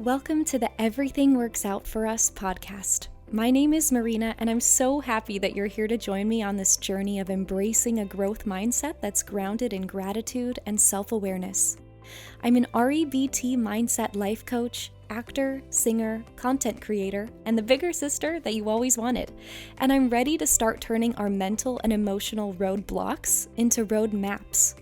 Welcome to the Everything Works Out for Us podcast. My name is Marina, and I'm so happy that you're here to join me on this journey of embracing a growth mindset that's grounded in gratitude and self-awareness. I'm an REBT mindset life coach, actor, singer, content creator, and the bigger sister that you always wanted. And I'm ready to start turning our mental and emotional roadblocks into road maps.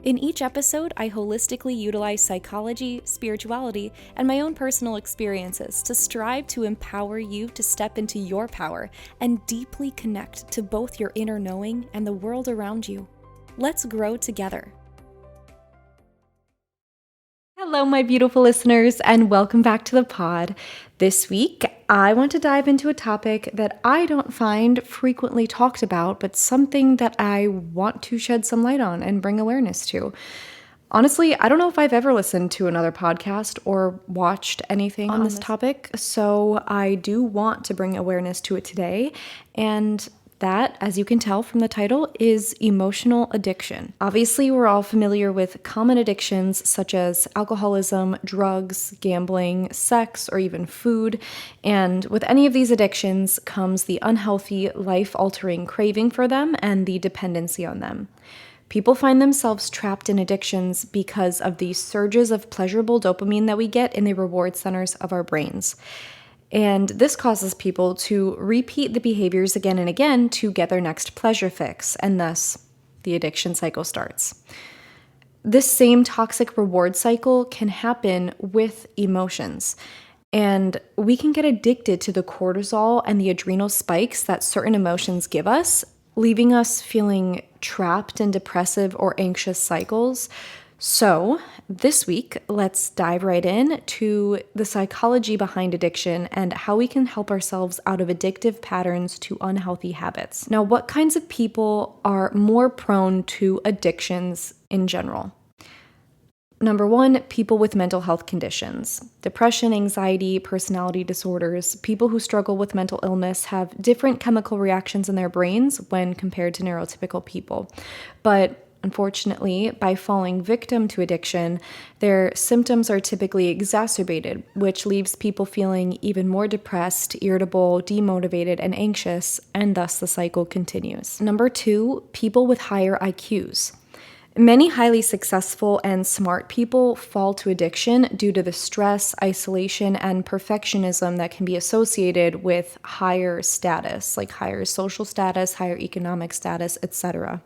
In each episode, I holistically utilize psychology, spirituality, and my own personal experiences to strive to empower you to step into your power and deeply connect to both your inner knowing and the world around you. Let's grow together. Hello, my beautiful listeners, and welcome back to the pod. This week, I want to dive into a topic that I don't find frequently talked about, but something that I want to shed some light on and bring awareness to. Honestly, I don't know if I've ever listened to another podcast or watched anything on this topic, so I do want to bring awareness to it today, and that, as you can tell from the title, is emotional addiction. Obviously, we're all familiar with common addictions such as alcoholism, drugs, gambling, sex, or even food. And with any of these addictions comes the unhealthy, life-altering craving for them and the dependency on them. People find themselves trapped in addictions because of the surges of pleasurable dopamine that we get in the reward centers of our brains. And this causes people to repeat the behaviors again and again to get their next pleasure fix, and thus the addiction cycle starts. This same toxic reward cycle can happen with emotions, and we can get addicted to the cortisol and the adrenal spikes that certain emotions give us, leaving us feeling trapped in depressive or anxious cycles. So this week, let's dive right in to the psychology behind addiction and how we can help ourselves out of addictive patterns to unhealthy habits. Now, what kinds of people are more prone to addictions in general? Number one, people with mental health conditions. Depression, anxiety, personality disorders. People who struggle with mental illness have different chemical reactions in their brains when compared to neurotypical people. But unfortunately, by falling victim to addiction, their symptoms are typically exacerbated, which leaves people feeling even more depressed, irritable, demotivated, and anxious, and thus the cycle continues. Number two, people with higher IQs. Many highly successful and smart people fall to addiction due to the stress, isolation, and perfectionism that can be associated with higher status, like higher social status, higher economic status, etc.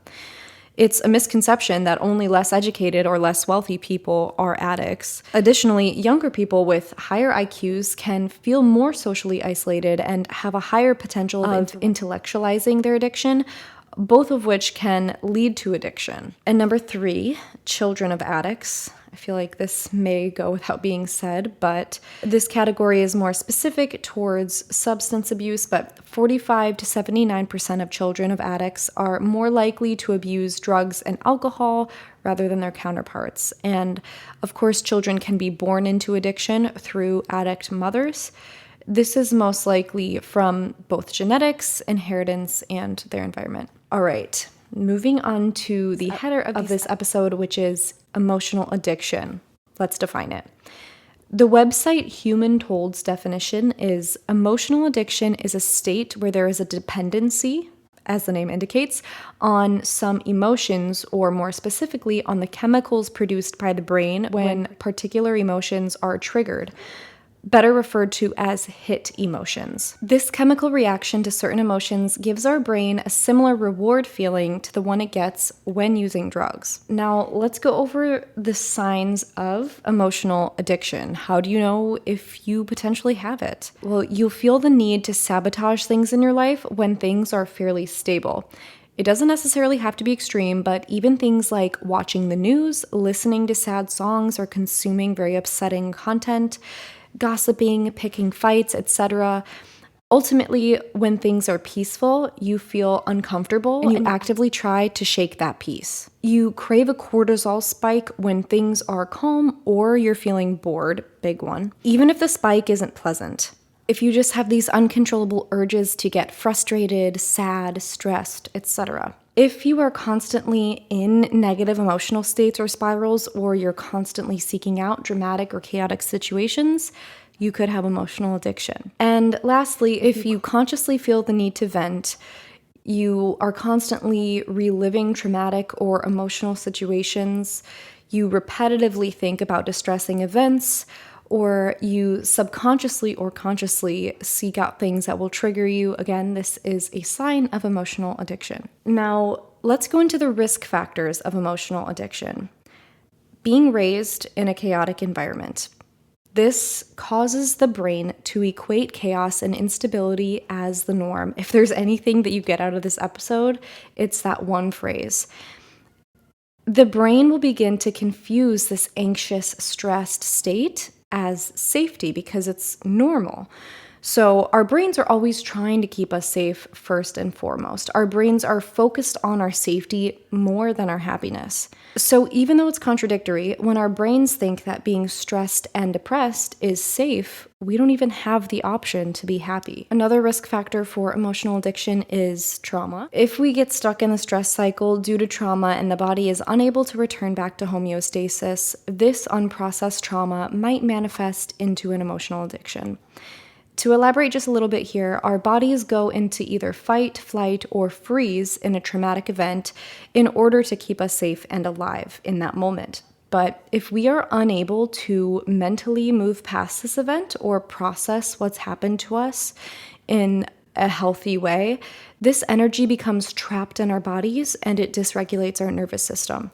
It's a misconception that only less educated or less wealthy people are addicts. Additionally, younger people with higher IQs can feel more socially isolated and have a higher potential of intellectualizing their addiction, both of which can lead to addiction. And number three, children of addicts. I feel like this may go without being said, but this category is more specific towards substance abuse, but 45 to 79% of children of addicts are more likely to abuse drugs and alcohol rather than their counterparts. And of course, children can be born into addiction through addict mothers. This is most likely from both genetics, inheritance, and their environment. All right, moving on to the header of this episode, which is emotional addiction. Let's define it. The website Human Told's definition is emotional addiction is a state where there is a dependency, as the name indicates, on some emotions, or more specifically on the chemicals produced by the brain when particular emotions are triggered, better referred to as hit emotions. This chemical reaction to certain emotions gives our brain a similar reward feeling to the one it gets when using drugs. Now, let's go over the signs of emotional addiction. How do you know if you potentially have it? Well, you'll feel the need to sabotage things in your life when things are fairly stable. It doesn't necessarily have to be extreme, but even things like watching the news, listening to sad songs, or consuming very upsetting content, gossiping, picking fights, etc. Ultimately, when things are peaceful, you feel uncomfortable and you actively try to shake that peace. You crave a cortisol spike when things are calm or you're feeling bored, big one, even if the spike isn't pleasant. If you just have these uncontrollable urges to get frustrated, sad, stressed, etc. If you are constantly in negative emotional states or spirals, or you're constantly seeking out dramatic or chaotic situations, you could have emotional addiction. And lastly, if you consciously feel the need to vent, you are constantly reliving traumatic or emotional situations, you repetitively think about distressing events, or you subconsciously or consciously seek out things that will trigger you, again, this is a sign of emotional addiction. Now, let's go into the risk factors of emotional addiction. Being raised in a chaotic environment. This causes the brain to equate chaos and instability as the norm. If there's anything that you get out of this episode, it's that one phrase. The brain will begin to confuse this anxious, stressed state as safety because it's normal. So our brains are always trying to keep us safe first and foremost. Our brains are focused on our safety more than our happiness. So even though it's contradictory, when our brains think that being stressed and depressed is safe, we don't even have the option to be happy. Another risk factor for emotional addiction is trauma. If we get stuck in the stress cycle due to trauma and the body is unable to return back to homeostasis, this unprocessed trauma might manifest into an emotional addiction. To elaborate just a little bit here, our bodies go into either fight, flight, or freeze in a traumatic event in order to keep us safe and alive in that moment. But if we are unable to mentally move past this event or process what's happened to us in a healthy way, this energy becomes trapped in our bodies and it dysregulates our nervous system.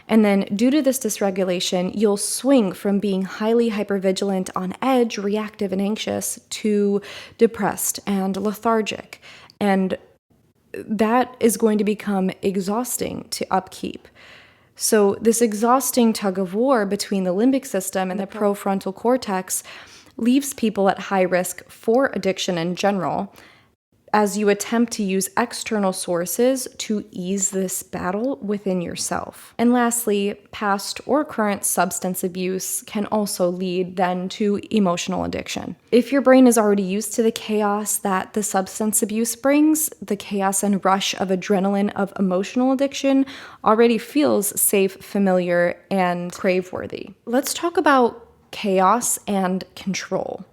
And then due to this dysregulation, you'll swing from being highly hypervigilant, on edge, reactive, and anxious to depressed and lethargic. And that is going to become exhausting to upkeep. So this exhausting tug of war between the limbic system and the prefrontal cortex leaves people at high risk for addiction in general, as you attempt to use external sources to ease this battle within yourself. And lastly, past or current substance abuse can also lead then to emotional addiction. If your brain is already used to the chaos that the substance abuse brings, the chaos and rush of adrenaline of emotional addiction already feels safe, familiar, and crave-worthy. Let's talk about chaos and control.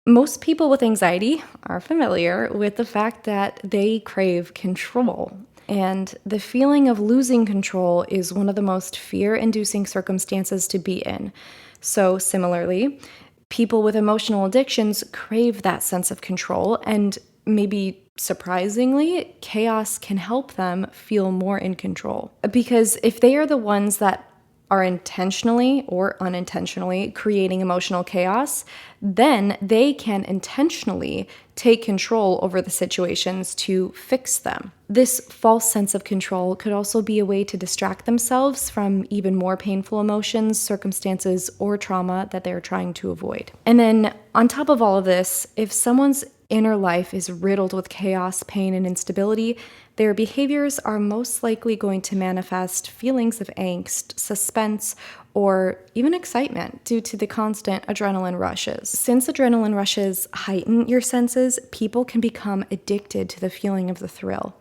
Most people with anxiety are familiar with the fact that they crave control. And the feeling of losing control is one of the most fear-inducing circumstances to be in. So similarly, people with emotional addictions crave that sense of control, and maybe surprisingly, chaos can help them feel more in control. Because if they are the ones that are intentionally or unintentionally creating emotional chaos, then they can intentionally take control over the situations to fix them. This false sense of control could also be a way to distract themselves from even more painful emotions, circumstances, or trauma that they're trying to avoid. And then on top of all of this, if someone's inner life is riddled with chaos, pain, and instability, their behaviors are most likely going to manifest feelings of angst, suspense, or even excitement due to the constant adrenaline rushes. Since adrenaline rushes heighten your senses, people can become addicted to the feeling of the thrill,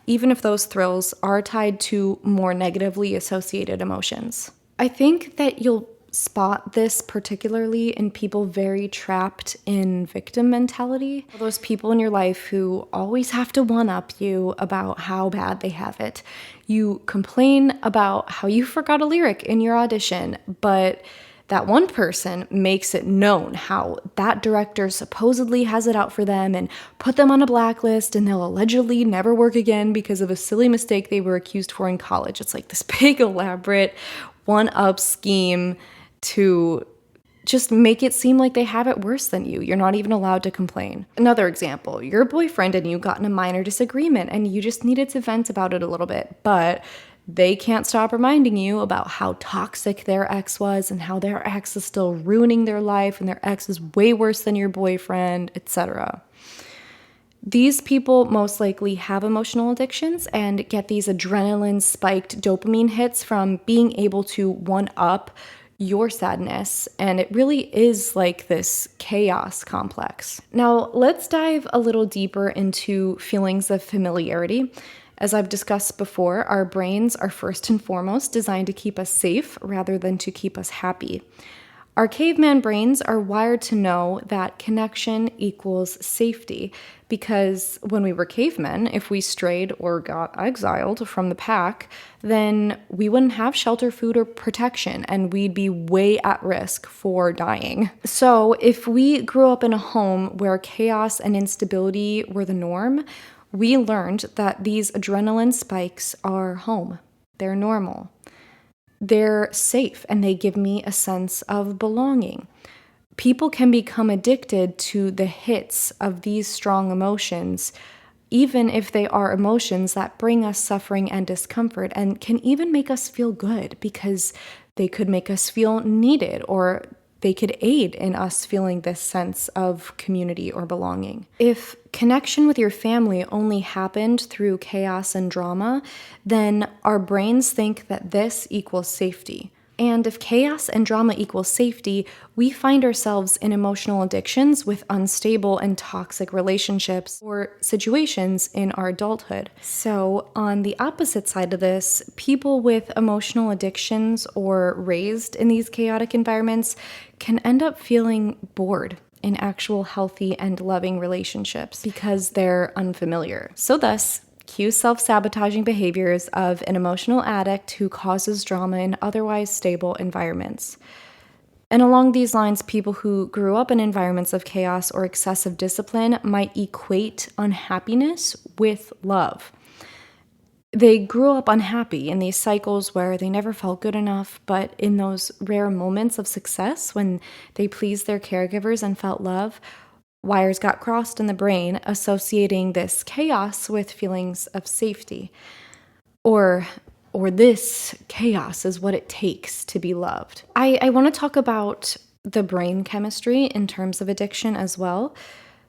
even if those thrills are tied to more negatively associated emotions. I think that you'll spot this particularly in people very trapped in victim mentality. Those people in your life who always have to one-up you about how bad they have it. You complain about how you forgot a lyric in your audition, but that one person makes it known how that director supposedly has it out for them and put them on a blacklist, and they'll allegedly never work again because of a silly mistake they were accused for in college. It's like this big elaborate one-up scheme to just make it seem like they have it worse than you. You're not even allowed to complain. Another example, your boyfriend and you got in a minor disagreement and you just needed to vent about it a little bit, but they can't stop reminding you about how toxic their ex was and how their ex is still ruining their life and their ex is way worse than your boyfriend, etc. These people most likely have emotional addictions and get these adrenaline-spiked dopamine hits from being able to one-up your sadness, and it really is like this chaos complex. Now, let's dive a little deeper into feelings of familiarity. As I've discussed before, our brains are first and foremost designed to keep us safe rather than to keep us happy. Our caveman brains are wired to know that connection equals safety because when we were cavemen, if we strayed or got exiled from the pack, then we wouldn't have shelter, food, or protection, and we'd be way at risk for dying. So, if we grew up in a home where chaos and instability were the norm, we learned that these adrenaline spikes are home. They're normal. They're safe and they give me a sense of belonging. People can become addicted to the hits of these strong emotions, even if they are emotions that bring us suffering and discomfort and can even make us feel good because they could make us feel needed or they could aid in us feeling this sense of community or belonging. If connection with your family only happened through chaos and drama, then our brains think that this equals safety. And if chaos and drama equals safety, we find ourselves in emotional addictions with unstable and toxic relationships or situations in our adulthood. So, on the opposite side of this, people with emotional addictions or raised in these chaotic environments can end up feeling bored in actual healthy and loving relationships because they're unfamiliar. So thus, cue self-sabotaging behaviors of an emotional addict who causes drama in otherwise stable environments. And along these lines, people who grew up in environments of chaos or excessive discipline might equate unhappiness with love. They grew up unhappy in these cycles where they never felt good enough, but in those rare moments of success when they pleased their caregivers and felt love, wires got crossed in the brain, associating this chaos with feelings of safety. Or this chaos is what it takes to be loved. I want to talk about the brain chemistry in terms of addiction as well.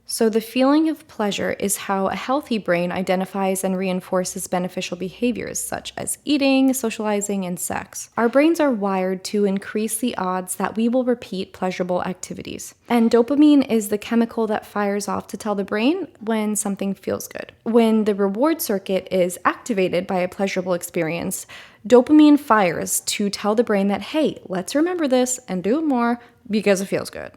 So the feeling of pleasure is how a healthy brain identifies and reinforces beneficial behaviors such as eating, socializing, and sex. Our brains are wired to increase the odds that we will repeat pleasurable activities. And dopamine is the chemical that fires off to tell the brain when something feels good. When the reward circuit is activated by a pleasurable experience, dopamine fires to tell the brain that, hey, let's remember this and do it more because it feels good.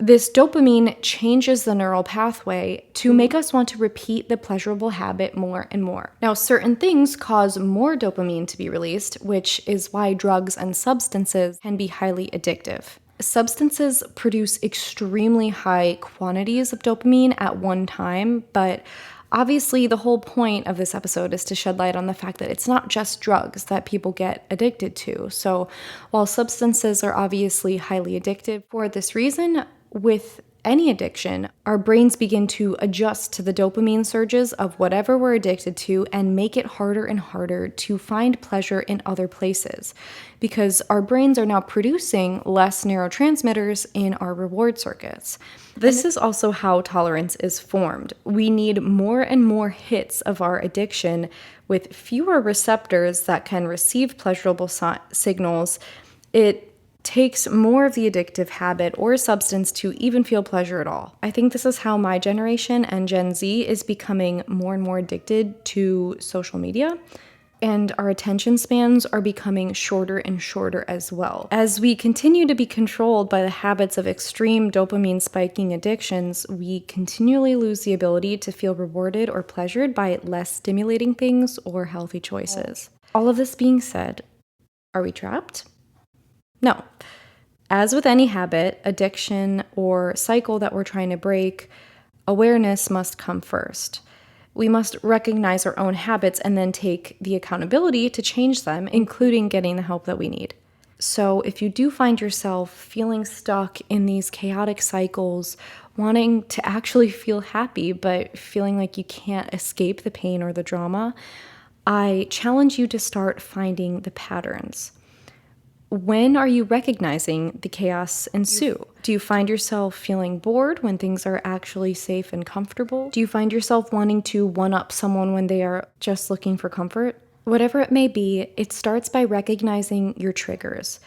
This dopamine changes the neural pathway to make us want to repeat the pleasurable habit more and more. Now, certain things cause more dopamine to be released, which is why drugs and substances can be highly addictive. Substances produce extremely high quantities of dopamine at one time, but obviously the whole point of this episode is to shed light on the fact that it's not just drugs that people get addicted to. So while substances are obviously highly addictive for this reason, with any addiction, our brains begin to adjust to the dopamine surges of whatever we're addicted to and make it harder and harder to find pleasure in other places because our brains are now producing less neurotransmitters in our reward circuits. This is also how tolerance is formed. We need more and more hits of our addiction with fewer receptors that can receive pleasurable signals. It takes more of the addictive habit or substance to even feel pleasure at all. I think this is how my generation and Gen Z is becoming more and more addicted to social media, and our attention spans are becoming shorter and shorter as well. As we continue to be controlled by the habits of extreme dopamine spiking addictions, we continually lose the ability to feel rewarded or pleasured by less stimulating things or healthy choices. All of this being said, are we trapped? No. As with any habit, addiction, or cycle that we're trying to break, awareness must come first. We must recognize our own habits and then take the accountability to change them, including getting the help that we need. So if you do find yourself feeling stuck in these chaotic cycles, wanting to actually feel happy, but feeling like you can't escape the pain or the drama, I challenge you to start finding the patterns. When are you recognizing the chaos ensue? Do you find yourself feeling bored when things are actually safe and comfortable? Do you find yourself wanting to one-up someone when they are just looking for comfort? Whatever it may be, it starts by recognizing your triggers.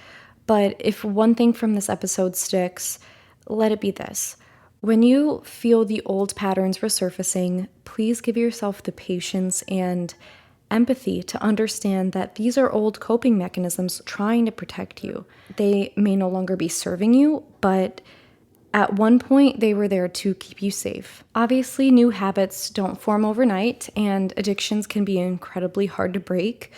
But if one thing from this episode sticks, let it be this. When you feel the old patterns resurfacing, please give yourself the patience and empathy to understand that these are old coping mechanisms trying to protect you. They may no longer be serving you, but at one point they were there to keep you safe. Obviously, new habits don't form overnight, and addictions can be incredibly hard to break,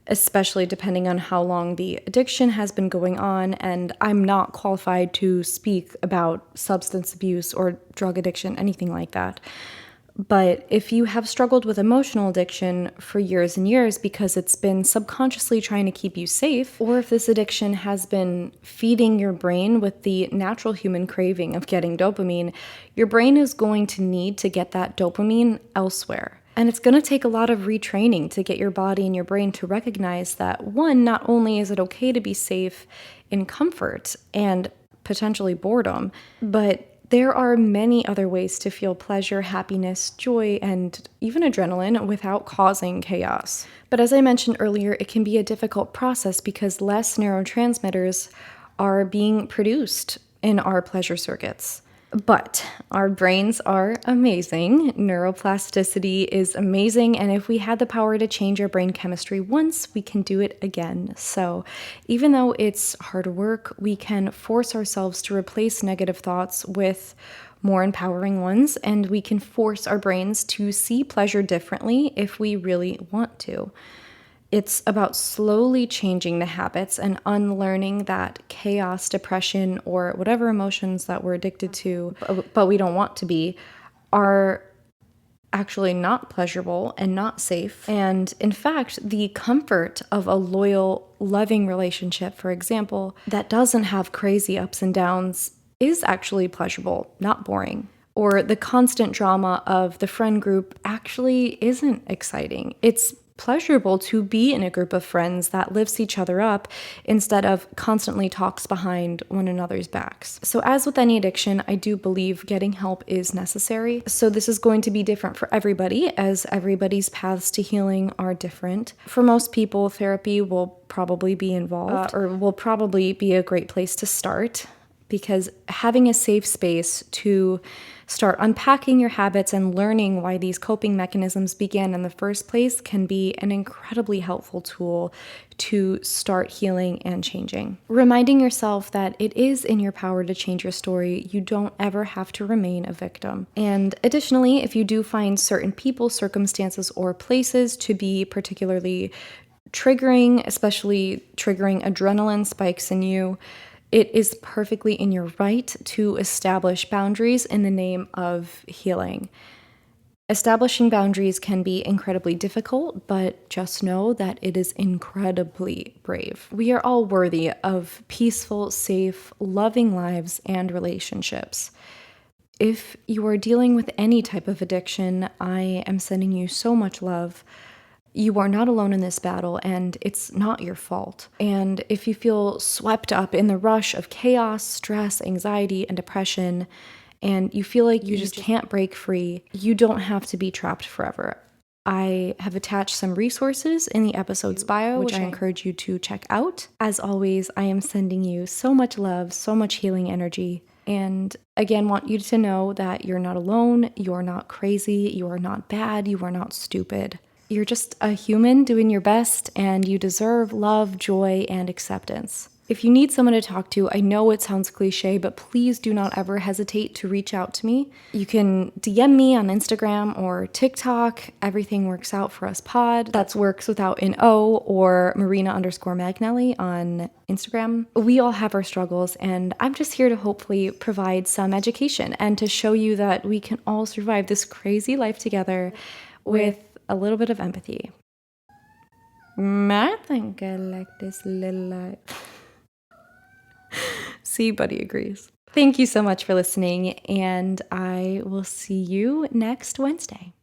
especially depending on how long the addiction has been going on. And I'm not qualified to speak about substance abuse or drug addiction, anything like that. But if you have struggled with emotional addiction for years and years because it's been subconsciously trying to keep you safe, or if this addiction has been feeding your brain with the natural human craving of getting dopamine, your brain is going to need to get that dopamine elsewhere. And it's going to take a lot of retraining to get your body and your brain to recognize that, one, not only is it okay to be safe in comfort and potentially boredom, but there are many other ways to feel pleasure, happiness, joy, and even adrenaline without causing chaos. But as I mentioned earlier, it can be a difficult process because less neurotransmitters are being produced in our pleasure circuits. But our brains are amazing. Neuroplasticity is amazing. And if we had the power to change our brain chemistry once, we can do it again. So even though it's hard work, we can force ourselves to replace negative thoughts with more empowering ones. And we can force our brains to see pleasure differently if we really want to. It's about slowly changing the habits and unlearning that chaos, depression, or whatever emotions that we're addicted to, but we don't want to be, are actually not pleasurable and not safe. And in fact, the comfort of a loyal, loving relationship, for example, that doesn't have crazy ups and downs is actually pleasurable, not boring. Or the constant drama of the friend group actually isn't exciting. It's pleasurable to be in a group of friends that lifts each other up instead of constantly talks behind one another's backs. So as with any addiction, I do believe getting help is necessary. So this is going to be different for everybody, as everybody's paths to healing are different. For most people, therapy will probably be involved, or will probably be a great place to start, because having a safe space to start unpacking your habits and learning why these coping mechanisms began in the first place can be an incredibly helpful tool to start healing and changing. Reminding yourself that it is in your power to change your story. You don't ever have to remain a victim. And additionally, if you do find certain people, circumstances, or places to be particularly triggering, especially triggering adrenaline spikes in you, it is perfectly in your right to establish boundaries in the name of healing. Establishing boundaries can be incredibly difficult, but just know that it is incredibly brave. We are all worthy of peaceful, safe, loving lives and relationships. If you are dealing with any type of addiction, I am sending you so much love. You are not alone in this battle, and it's not your fault. And if you feel swept up in the rush of chaos, stress, anxiety, and depression, and you feel like you just can't break free, you don't have to be trapped forever. I have attached some resources in the episode's bio, which I encourage you to check out. As always, I am sending you so much love, so much healing energy. And again, want you to know that you're not alone, you're not crazy, you are not bad, you are not stupid. You're just a human doing your best, and you deserve love, joy, and acceptance. If you need someone to talk to, I know it sounds cliche, but please do not ever hesitate to reach out to me. You can DM me on Instagram or TikTok. Everything Works Out for Us Pod. That's works without an O, or Marina_Magnelli on Instagram. We all have our struggles, and I'm just here to hopefully provide some education and to show you that we can all survive this crazy life together with a little bit of empathy. I think I like this little life. See, Buddy agrees. Thank you so much for listening, and I will see you next Wednesday.